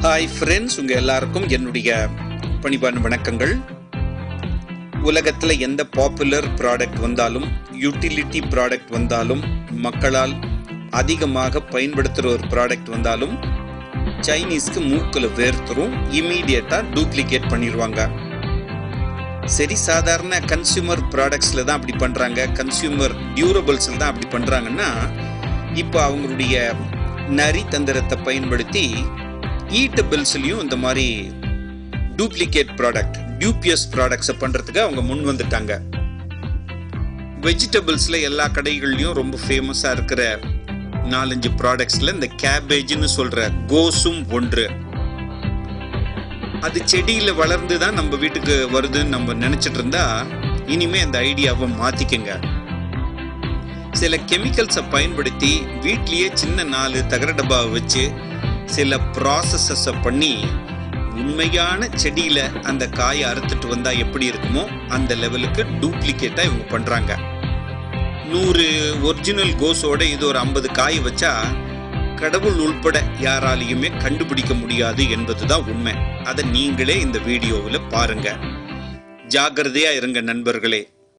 Hi friends, உங்கள் எல்லாருக்கும் என்னுடைய பணிவான வணக்கங்கள். உலகத்தில் எந்த பாப்புலர் ப்ராடக்ட் வந்தாலும், யூட்டிலிட்டி ப்ராடக்ட் வந்தாலும், மக்களால் அதிகமாக பயன்படுத்துகிற ஒரு ப்ராடக்ட் வந்தாலும் சைனீஸ்க்கு மூக்கில் வேர்த்துரும், இமீடியட்டாக டூப்ளிகேட் பண்ணிடுவாங்க. சரி, சாதாரண கன்சியூமர் ப்ராடக்ட்ஸில் தான் அப்படி பண்ணுறாங்க, கன்சியூமர் டியூரபிள்ஸில் தான் அப்படி பண்ணுறாங்கன்னா, இப்போ அவங்களுடைய நரி தந்திரத்தை பயன்படுத்தி ஈட்டபிள்ஸ்லையும் இந்த மாதிரி டூப்ளிகேட் ப்ராடக்ட், டியூபியஸ் ப்ராடக்ட்ஸை பண்ணுறதுக்கு அவங்க முன் வந்துட்டாங்க. வெஜிடபிள்ஸில் எல்லா கடைகள்லையும் ரொம்ப ஃபேமஸாக இருக்கிற 4-5 ப்ராடக்ட்ஸில் இந்த கேபேஜ்னு சொல்கிற கோஸும் ஒன்று. அது செடியில் வளர்ந்து தான் நம்ம வீட்டுக்கு வருதுன்னு நம்ம நினச்சிட்டு இருந்தா இனிமேல் அந்த ஐடியாவை மாற்றிக்கங்க. சில கெமிக்கல்ஸை பயன்படுத்தி வீட்லேயே சின்ன 4 தகர டப்பாவை வச்சு சில ப்ராசஸஸை பண்ணி உண்மையான செடியில் அந்த காயை அறுத்துட்டு வந்தால் எப்படி இருக்குமோ அந்த லெவலுக்கு டூப்ளிகேட்டாக இவங்க பண்ணுறாங்க. 100 ஒரிஜினல் கோஸோட இது ஒரு 50 காய் வச்சா கடவுள் உள்பட யாராலையுமே கண்டுபிடிக்க முடியாது என்பதுதான் உண்மை. அதை நீங்களே இந்த வீடியோவில் பாருங்க. ஜாக்கிரதையா இருங்க நண்பர்களே.